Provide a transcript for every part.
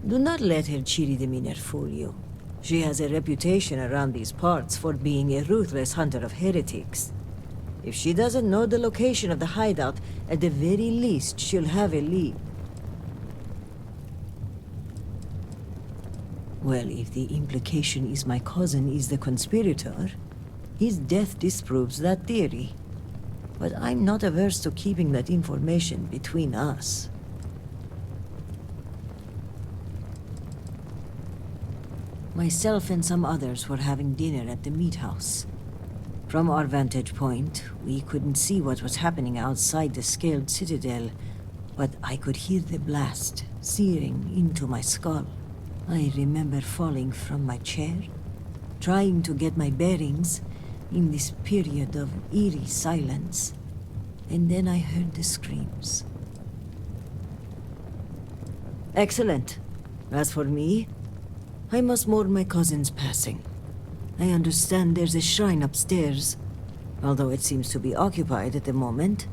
Do not let her cheery demeanor fool you. She has a reputation around these parts for being a ruthless hunter of heretics. If she doesn't know the location of the hideout, at the very least, she'll have a lead. Well, if the implication is my cousin is the conspirator, his death disproves that theory. But I'm not averse to keeping that information between us. Myself and some others were having dinner at the meat house. From our vantage point, we couldn't see what was happening outside the scaled citadel, but I could hear the blast searing into my skull. I remember falling from my chair, trying to get my bearings in this period of eerie silence, and then I heard the screams. Excellent. As for me, I must mourn my cousin's passing. I understand there's a shrine upstairs, although it seems to be occupied at the moment.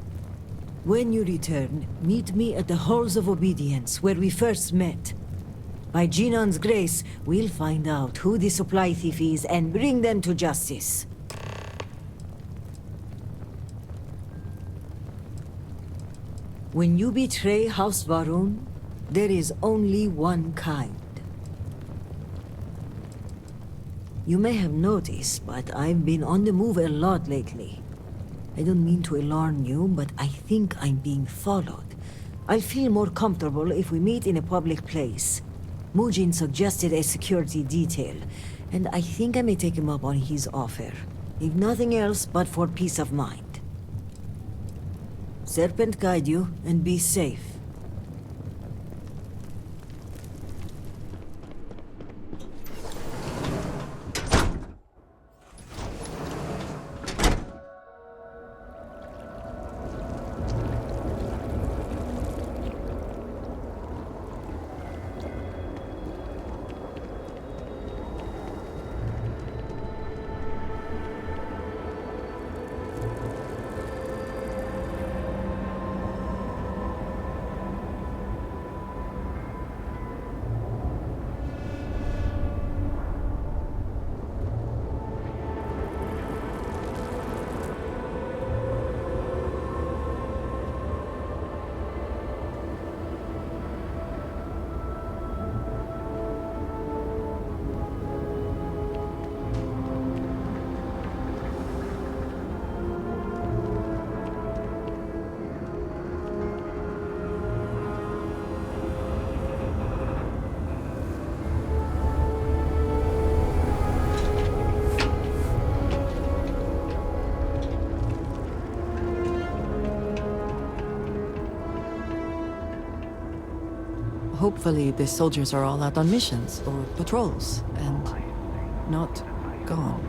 When you return, meet me at the Halls of Obedience, where we first met. By Genon's grace, we'll find out who the supply thief is and bring them to justice. When you betray House Varun, there is only one kind. You may have noticed, but I've been on the move a lot lately. I don't mean to alarm you, but I think I'm being followed. I'll feel more comfortable if we meet in a public place. Mujin suggested a security detail, and I think I may take him up on his offer. If nothing else, but for peace of mind. Serpent guide you, and be safe. Hopefully the soldiers are all out on missions or patrols and not gone.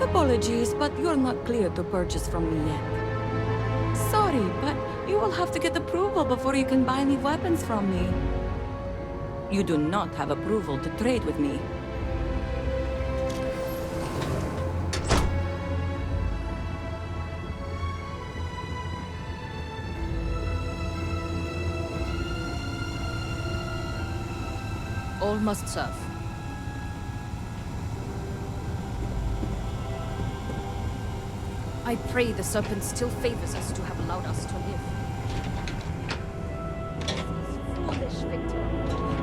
Apologies, but you're not clear to purchase from me yet. Sorry, but you will have to get approval before you can buy any weapons from me. You do not have approval to trade with me. All must serve. I pray the Serpent still favors us to have allowed us to live. Foolish, Victor.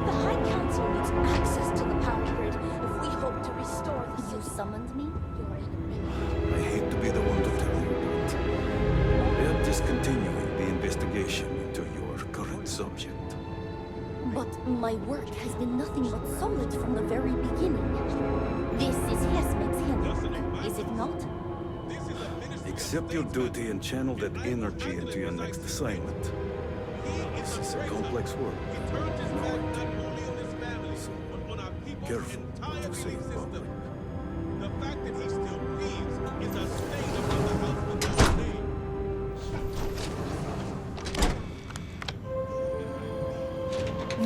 The High Council needs access to the power grid if we hope to restore the system. You summoned me, your enemy. I hate to be the one to tell you, but we are discontinuing the investigation into your current subject. But my work has been nothing but solid from the very beginning. This is Hesmeg's handbook, is it not? Accept your duty and channel that energy into your next assignment. This is a complex work. So, careful what you say in public. The fact that he still breathes is a stain upon the house with his name.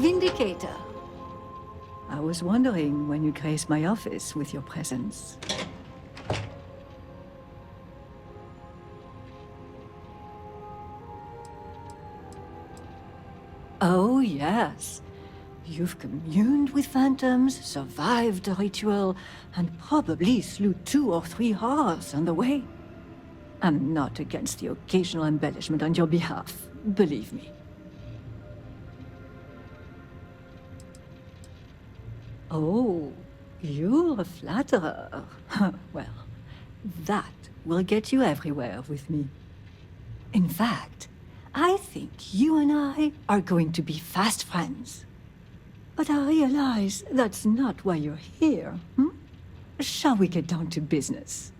Vindicator. I was wondering when you graced my office with your presence. Oh, yes. You've communed with phantoms, survived the ritual, and probably slew 2 or 3 horrors on the way. I'm not against the occasional embellishment on your behalf, believe me. Oh, you're a flatterer. Well, that will get you everywhere with me. In fact, I think you and I are going to be fast friends. But I realize that's not why you're here, hmm? Shall we get down to business?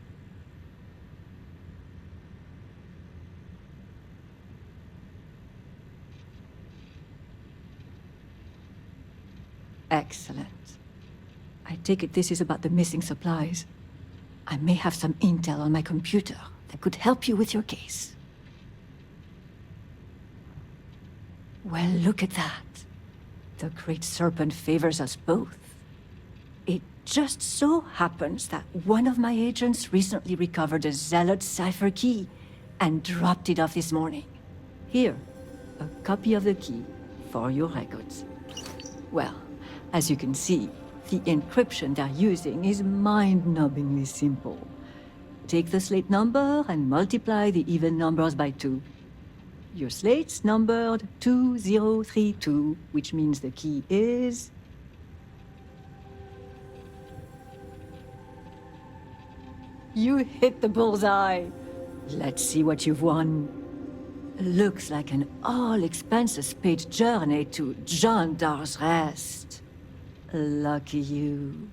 Excellent. I take it this is about the missing supplies. I may have some intel on my computer that could help you with your case. Well, look at that. The Great Serpent favors us both. It just so happens that one of my agents recently recovered a Zealot cipher key and dropped it off this morning. Here, a copy of the key for your records. Well, as you can see, the encryption they're using is mind-numbingly simple. Take the slate number and multiply the even numbers by 2. Your slate's numbered 2032, which means the key is... You hit the bullseye! Let's see what you've won. Looks like an all-expenses-paid journey to Jandar's Rest. Lucky you.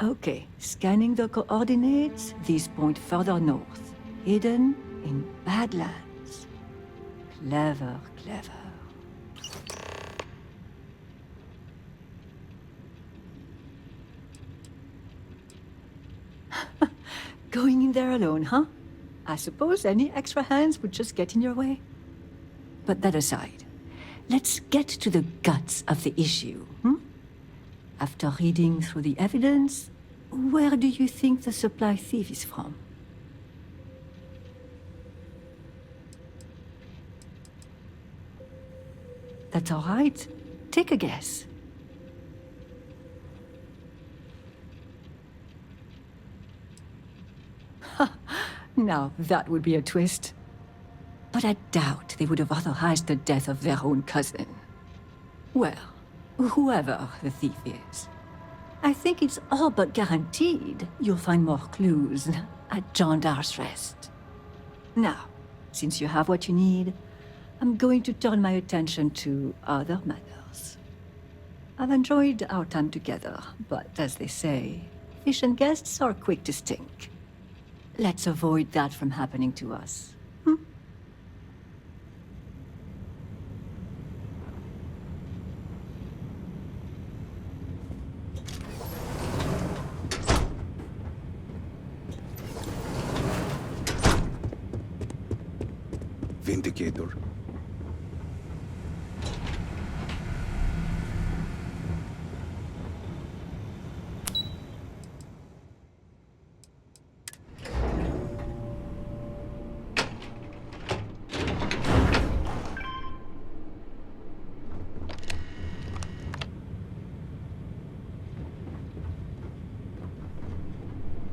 Okay, scanning the coordinates, these point further north, hidden in Badlands. Clever, clever. Going in there alone, huh? I suppose any extra hands would just get in your way. But that aside, let's get to the guts of the issue, hmm? After reading through the evidence, where do you think the supply thief is from? That's all right. Take a guess. Now, that would be a twist. But I doubt they would have authorized the death of their own cousin. Well, whoever the thief is, I think it's all but guaranteed you'll find more clues at Jandar's Rest. Now, since you have what you need, I'm going to turn my attention to other matters. I've enjoyed our time together, but as they say, fish and guests are quick to stink. Let's avoid that from happening to us. Vindicator.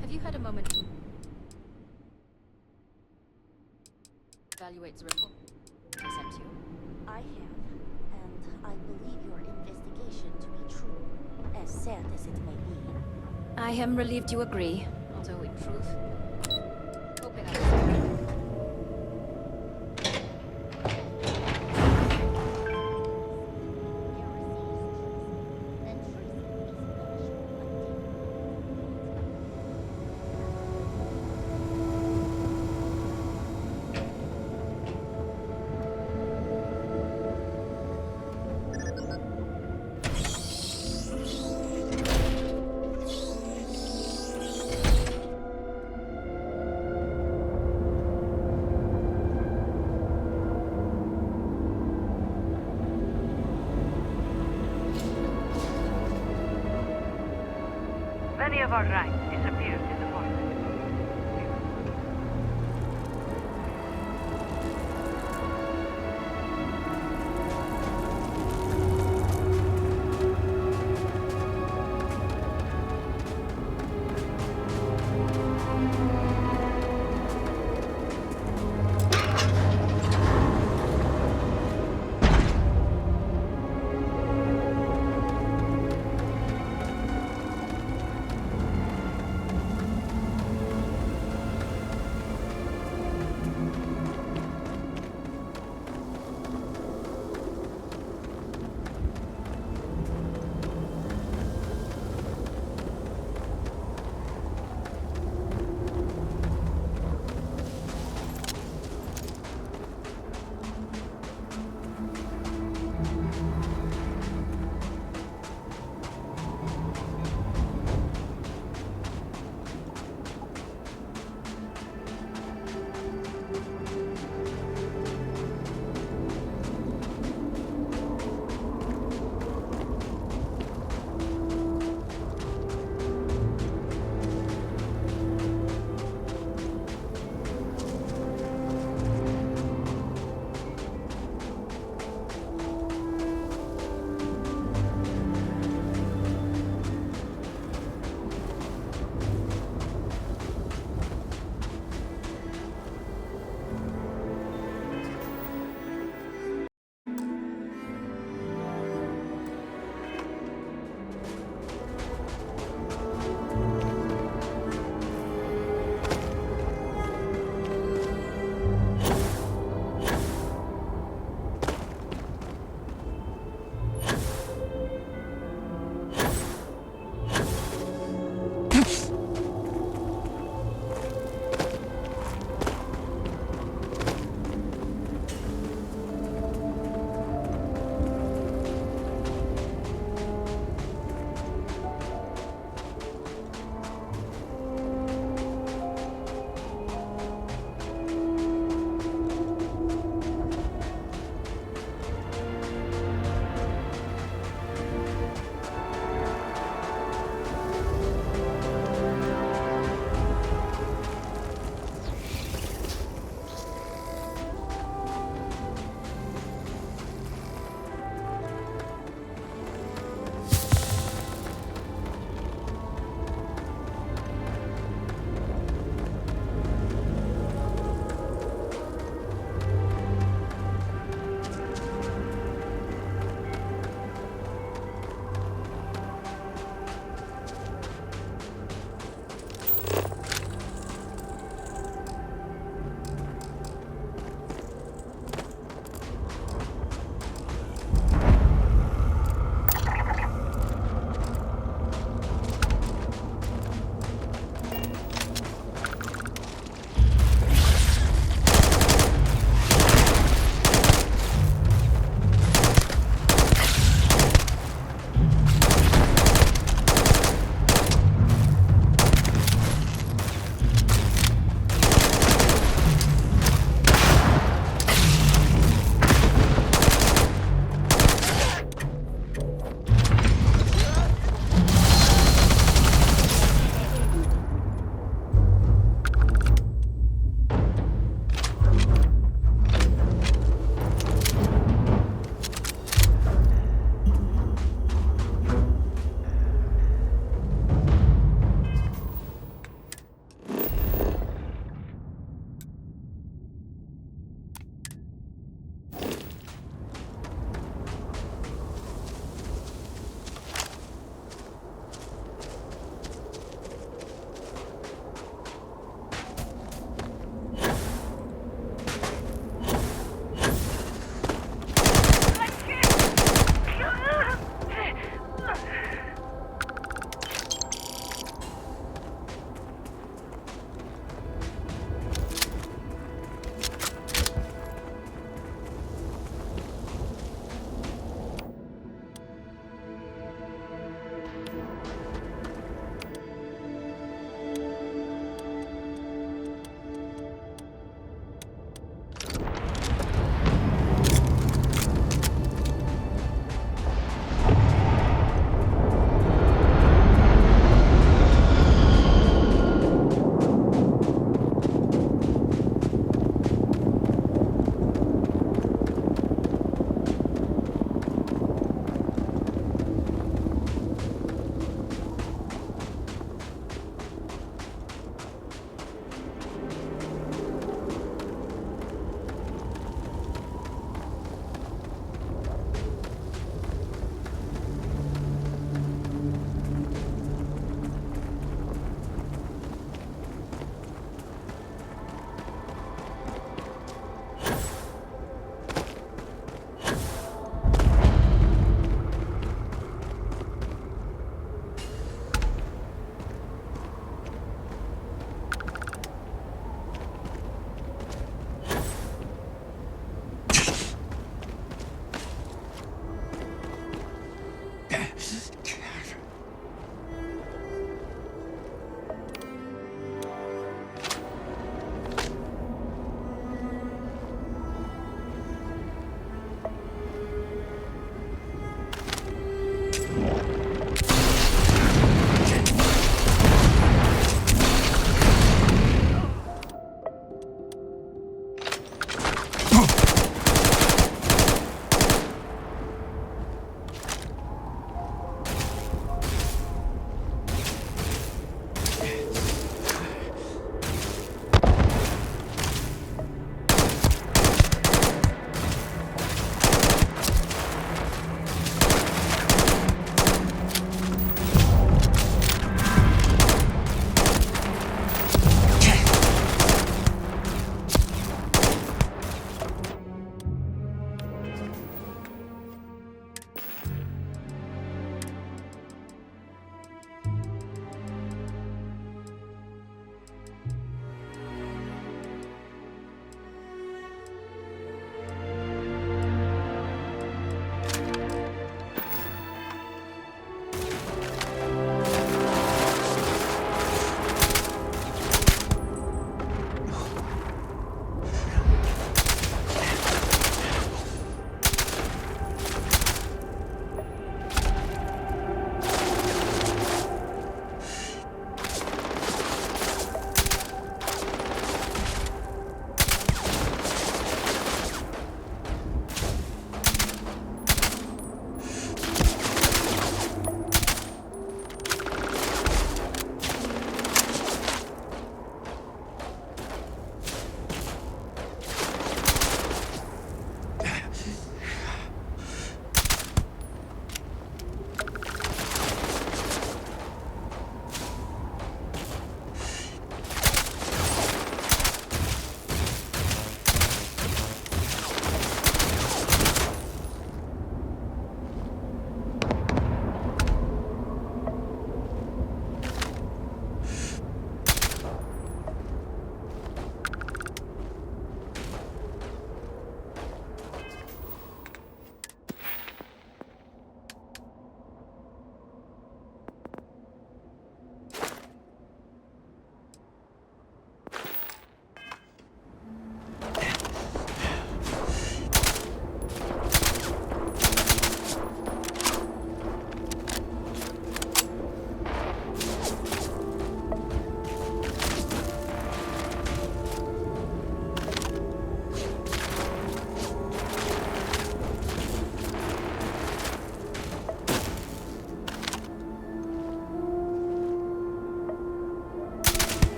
Have you had a moment to evaluate the report I sent you? I have, and I believe your investigation to be true, as sad as it may be. I am relieved you agree, although in truth, hoping I was... Many of our ranks disappeared in the forest.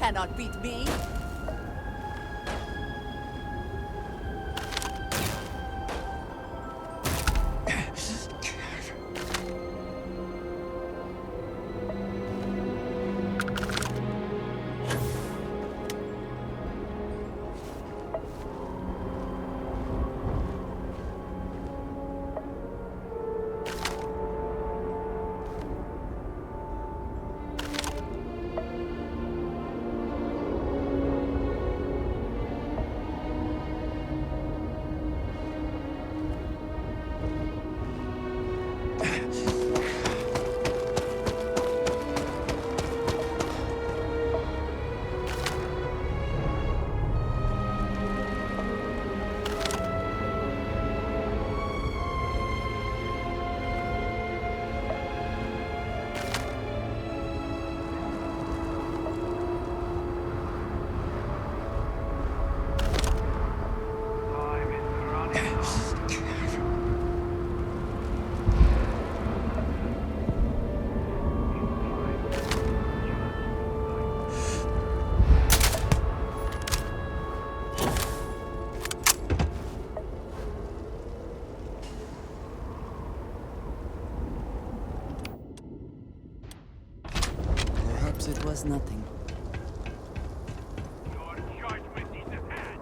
cannot beat me. Time is running out. Perhaps it was nothing. Your judgment is at hand.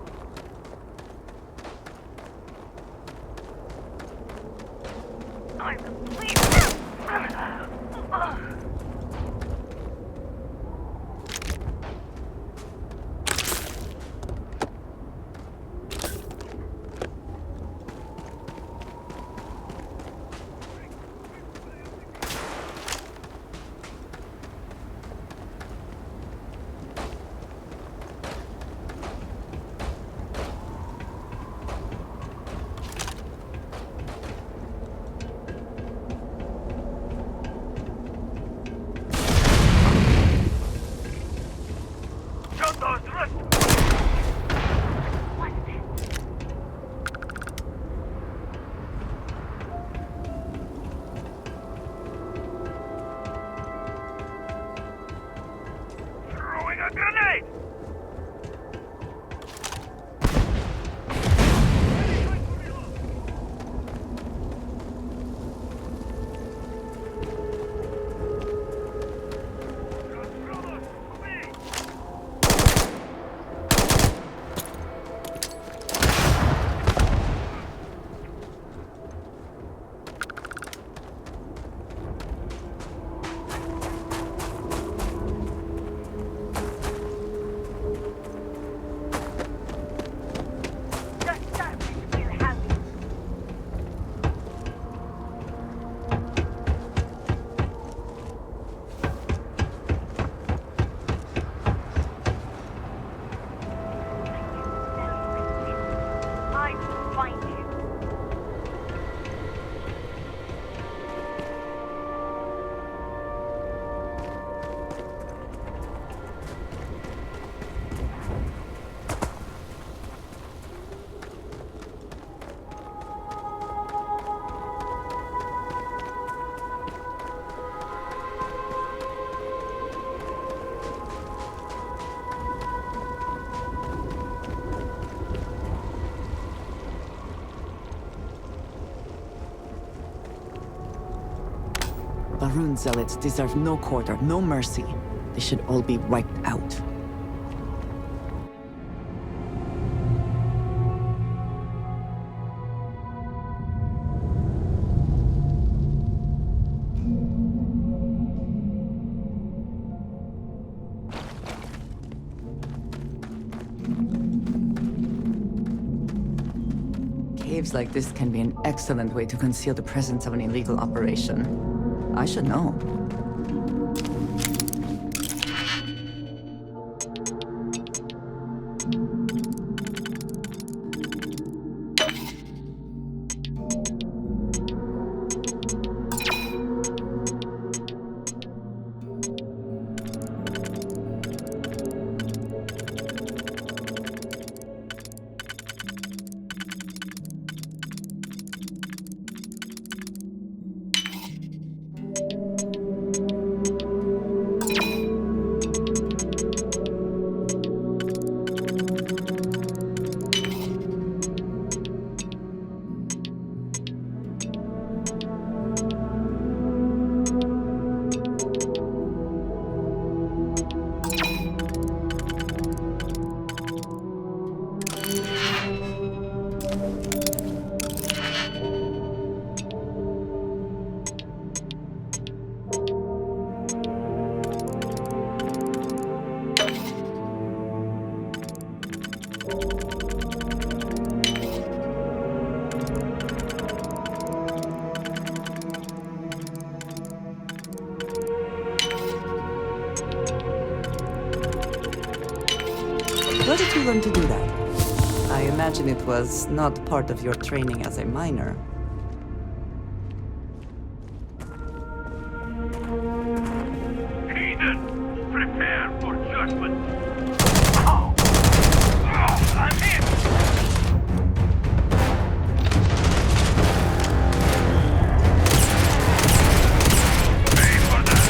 I'm asleep. Shut those wrists! What's this? Throwing a grenade! I will find you. Barun zealots deserve no quarter, no mercy. They should all be wiped out. Caves like this can be an excellent way to conceal the presence of an illegal operation. I should know. did you learn to do that? I imagine it was not part of your training as a miner. Heathen! Prepare for judgment! Oh! I'm hit! Pay for that!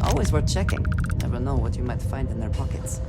Always worth checking. Never know what you might find in their pockets.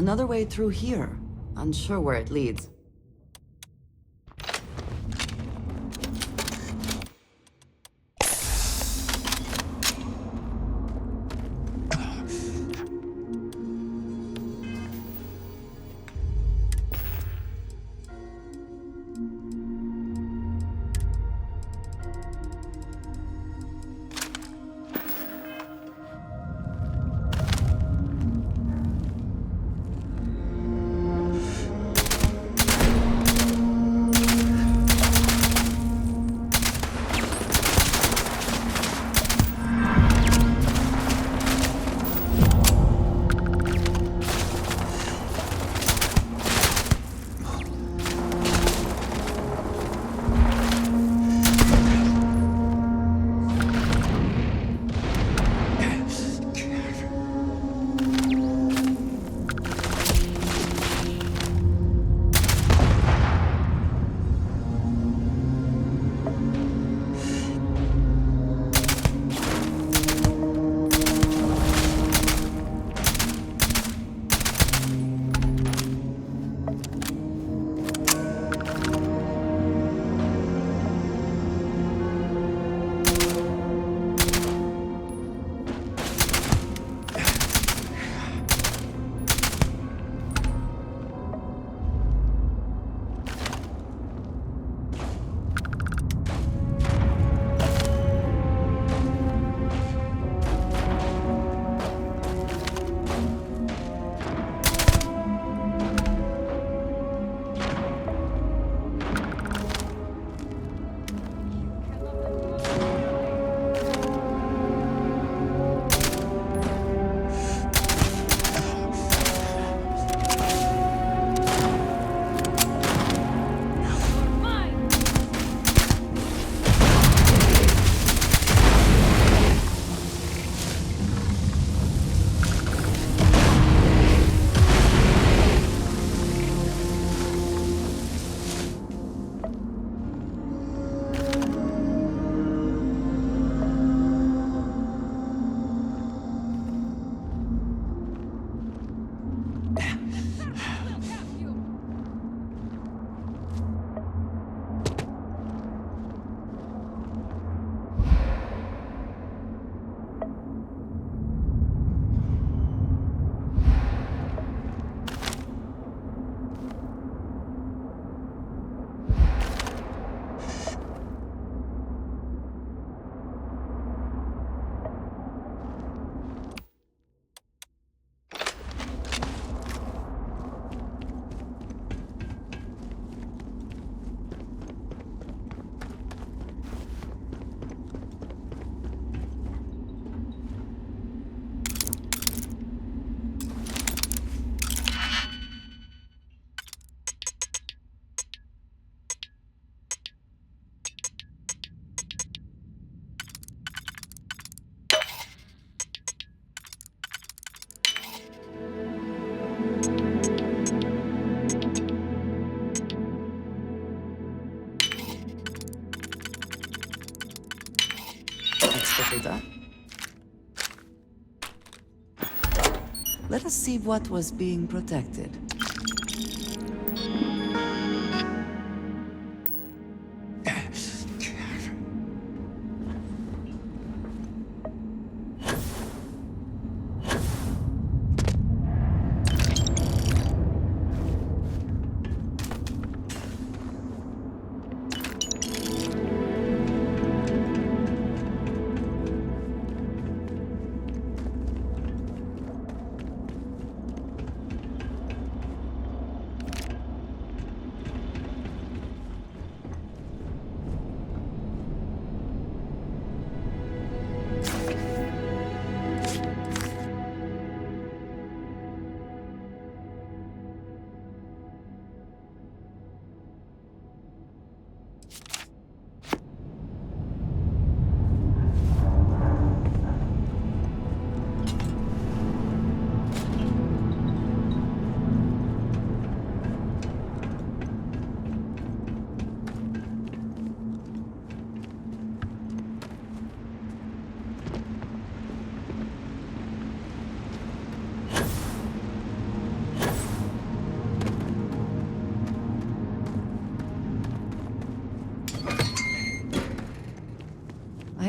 Another way through here. Unsure where it leads. Done. Let us see what was being protected.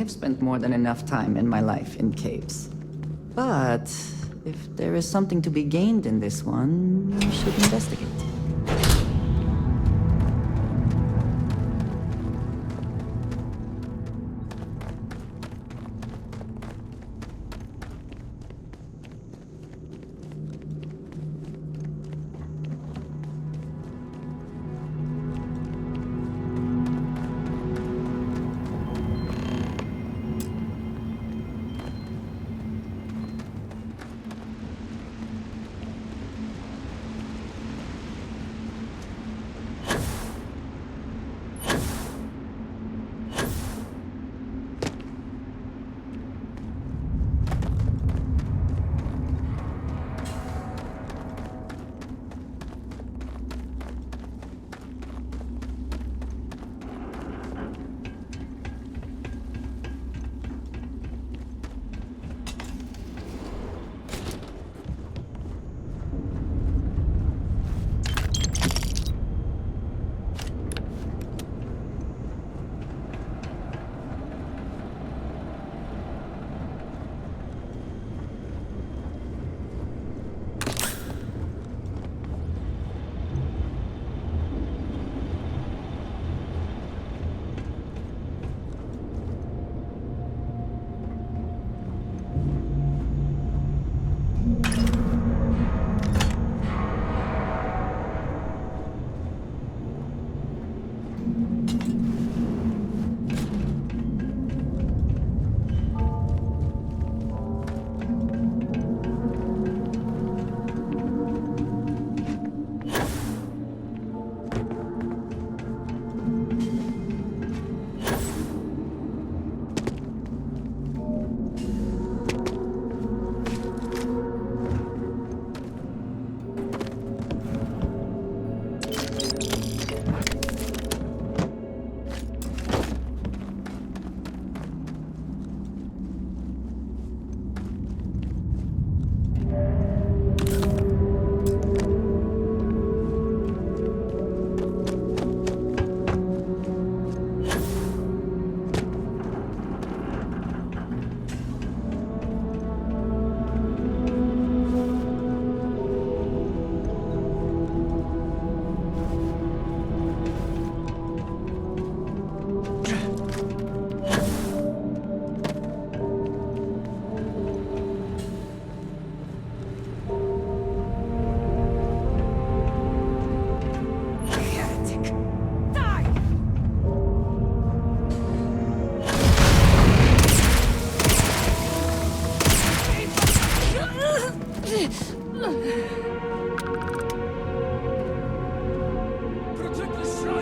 have spent more than enough time in my life in caves. But if there is something to be gained in this one, we should investigate.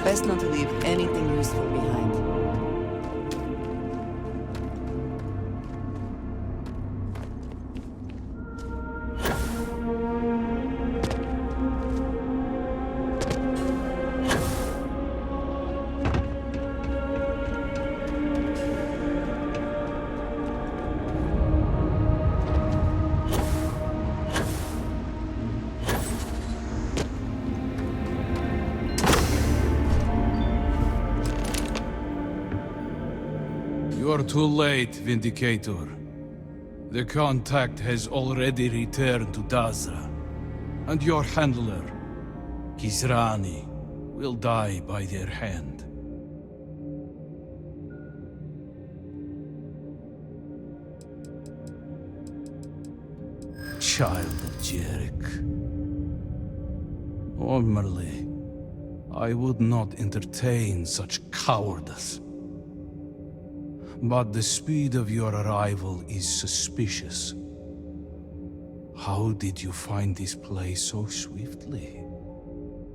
Best not to leave anything useful behind. You're too late, Vindicator. The contact has already returned to Dazra, and your handler, Kizrani, will die by their hand. Child of Jerick. Normally, I would not entertain such cowardice. But the speed of your arrival is suspicious. How did you find this place so swiftly?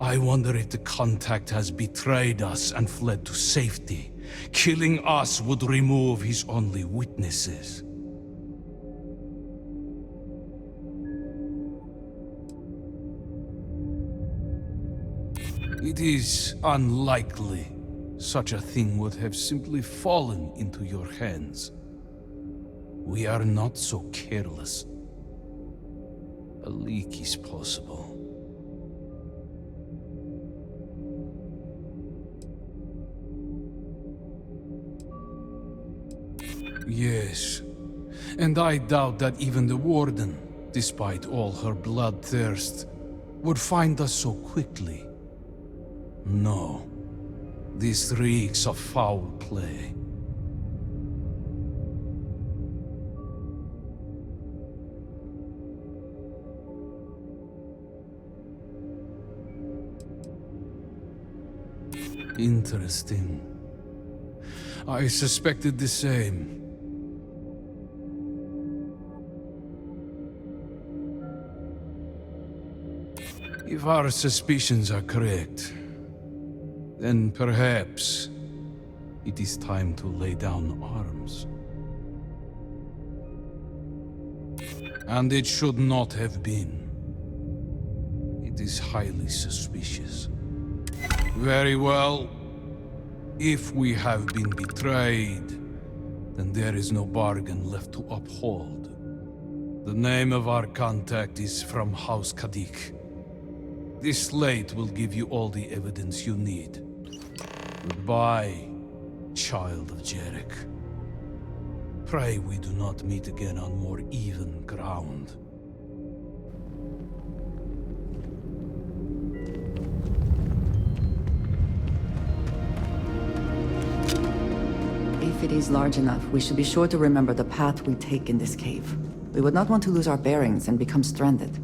I wonder if the contact has betrayed us and fled to safety. Killing us would remove his only witnesses. It is unlikely such a thing would have simply fallen into your hands. We are not so careless. A leak is possible. Yes. And I doubt that even the Warden, despite all her bloodthirst, would find us so quickly. No. This reeks of foul play. Interesting. I suspected the same. If our suspicions are correct, then perhaps it is time to lay down arms. And it should not have been. It is highly suspicious. Very well. If we have been betrayed, then there is no bargain left to uphold. The name of our contact is from House Kadik. This slate will give you all the evidence you need. Goodbye, child of Jarek. Pray we do not meet again on more even ground. If it is large enough, we should be sure to remember the path we take in this cave. We would not want to lose our bearings and become stranded.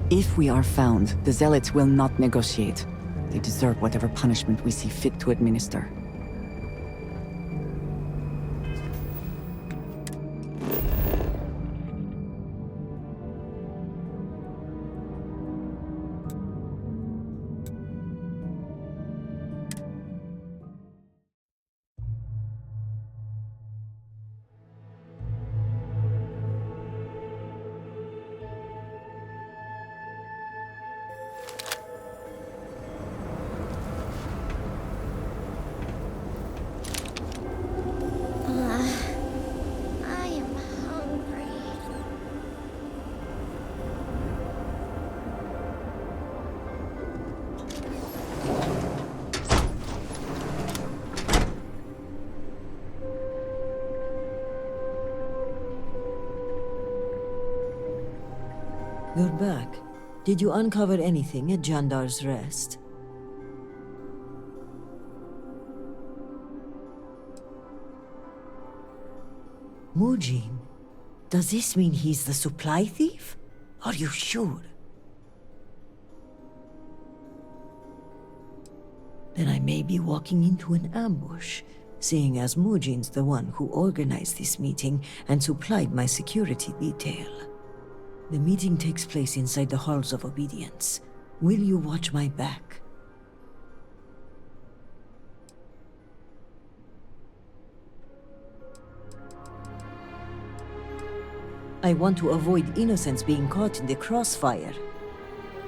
If we are found, the Zealots will not negotiate. They deserve whatever punishment we see fit to administer. I am hungry. You're back. Did you uncover anything at Jandar's Rest? Mujin? Does this mean he's the supply thief? Are you sure? Then I may be walking into an ambush, seeing as Mujin's the one who organized this meeting and supplied my security detail. The meeting takes place inside the Halls of Obedience. Will you watch my back? I want to avoid innocents being caught in the crossfire.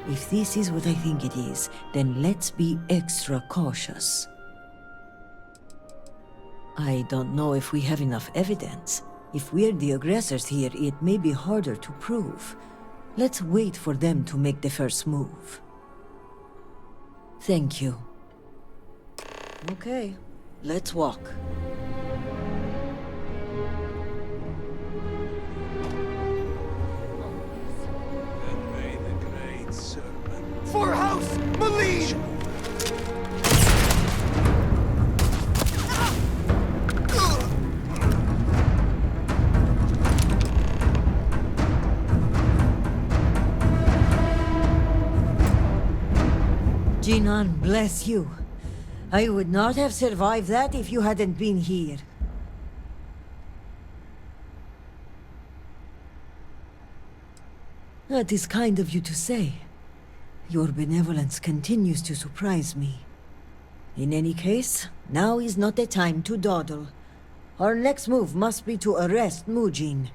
If this is what I think it is, then let's be extra cautious. I don't know if we have enough evidence. If we're the aggressors here, it may be harder to prove. Let's wait for them to make the first move. Thank you. Okay, let's walk. And may the great serpent... For House Malene! Jinan, bless you. I would not have survived that if you hadn't been here. That is kind of you to say. Your benevolence continues to surprise me. In any case, now is not the time to dawdle. Our next move must be to arrest Mujin.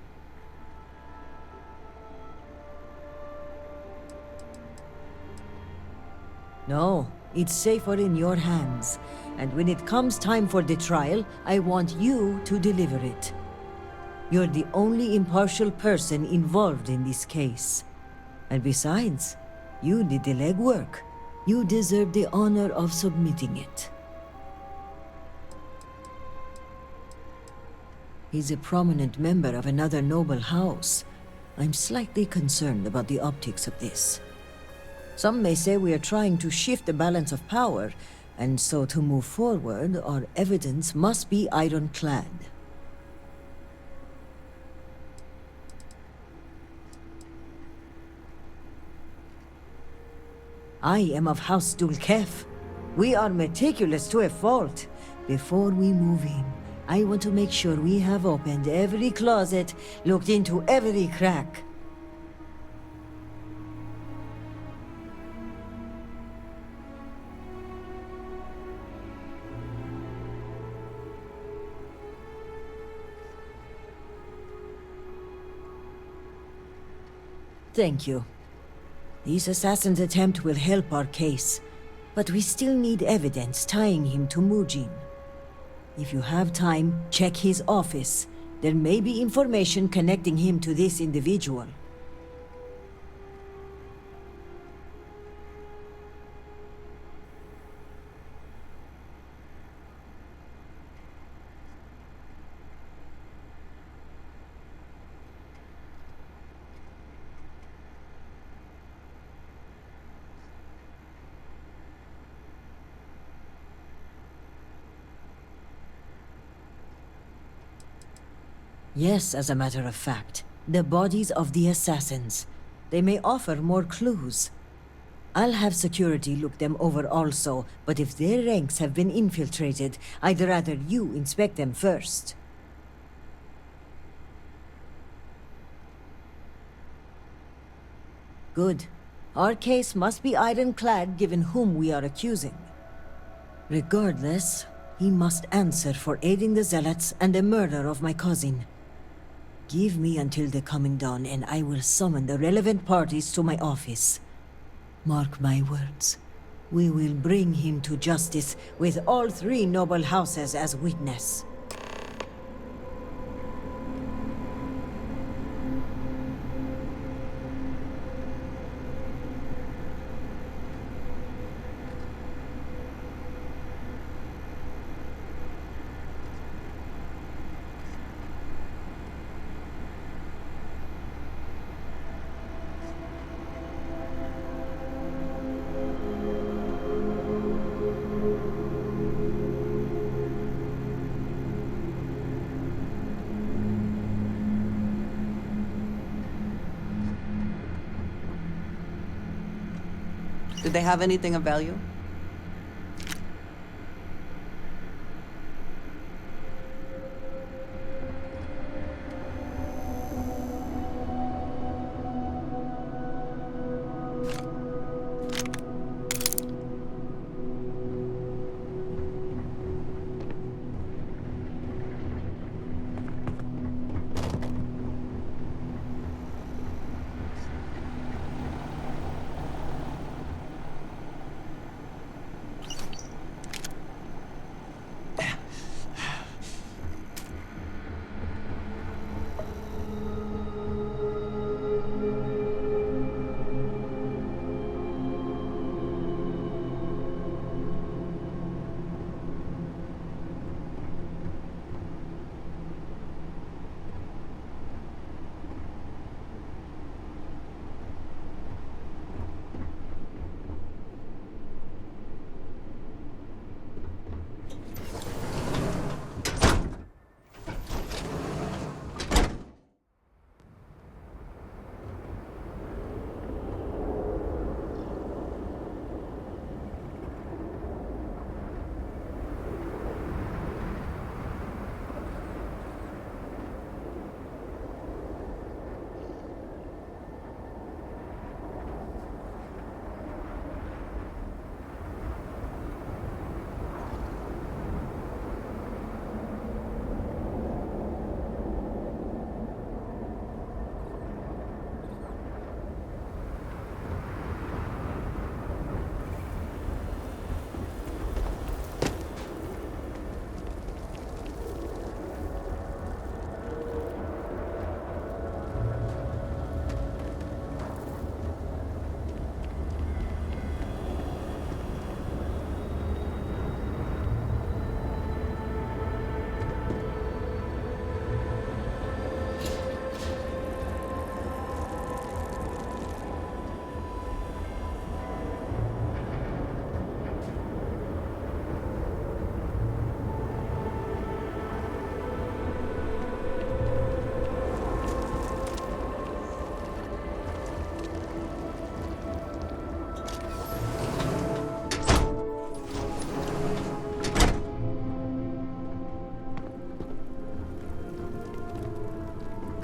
No, It's safer in your hands. And when it comes time for the trial, I want you to deliver it. You're the only impartial person involved in this case. And besides, you did the legwork. You deserve the honor of submitting it. He's a prominent member of another noble house. I'm slightly concerned about the optics of this. Some may say we are trying to shift the balance of power, and so to move forward, our evidence must be ironclad. I am of House Dulkef. We are meticulous to a fault. Before we move in, I want to make sure we have opened every closet, looked into every crack. Thank you. This assassin's attempt will help our case, but we still need evidence tying him to Mujin. If you have time, check his office. There may be information connecting him to this individual. Yes, as a matter of fact. The bodies of the assassins. They may offer more clues. I'll have security look them over also, but if their ranks have been infiltrated, I'd rather you inspect them first. Good. Our case must be ironclad given whom we are accusing. Regardless, he must answer for aiding the Zealots and the murder of my cousin. Give me until the coming dawn, and I will summon the relevant parties to my office. Mark my words. We will bring him to justice with all three noble houses as witness. Did they have anything of value?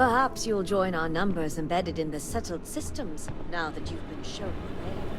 Perhaps you'll join our numbers embedded in the settled systems, now that you've been shown the way.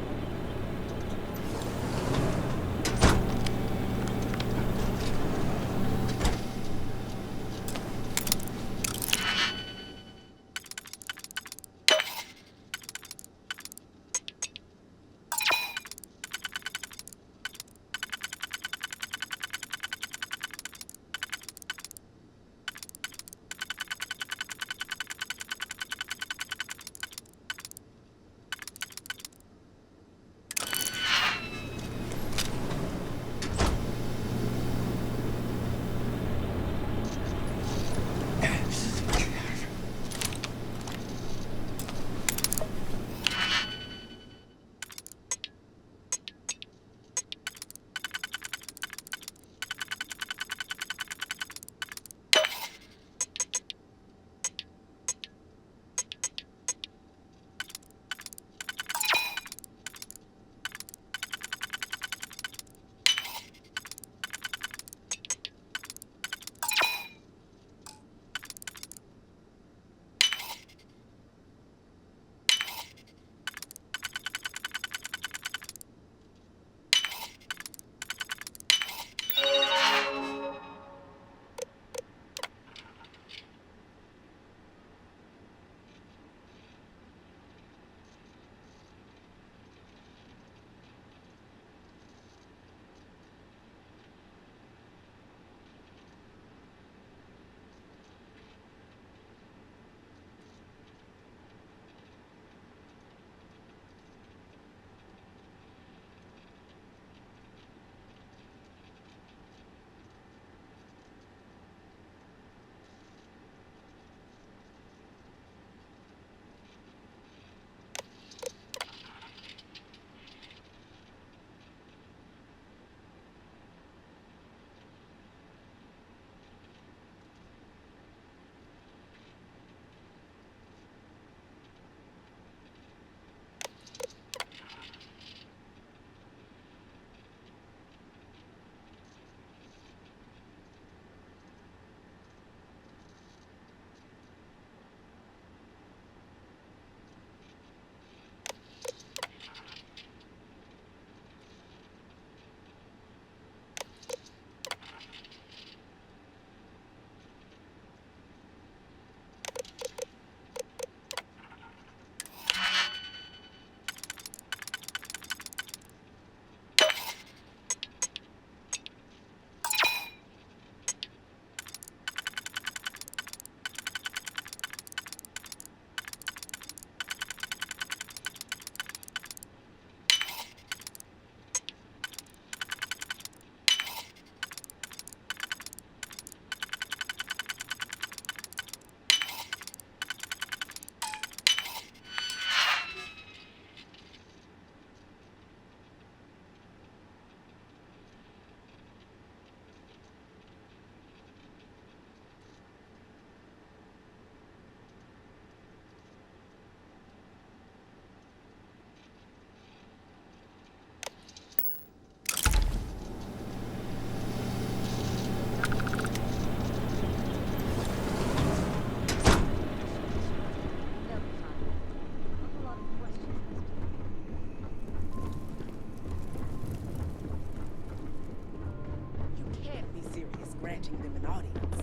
granting them an audience.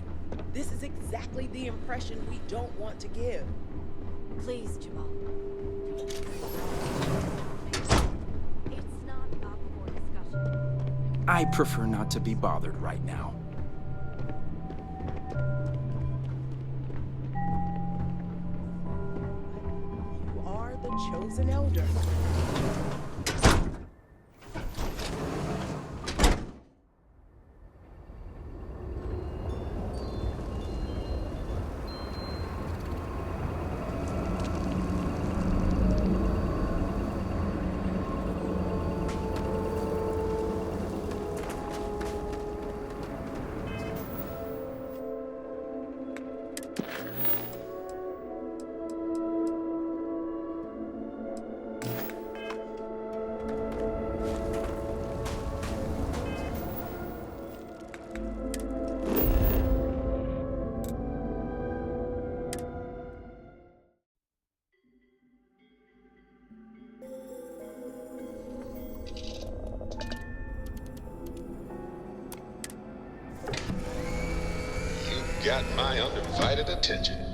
This is exactly the impression we don't want to give. Please, Jamal. It's not up for discussion. I prefer not to be bothered right now. You are the chosen elder. got my undivided attention.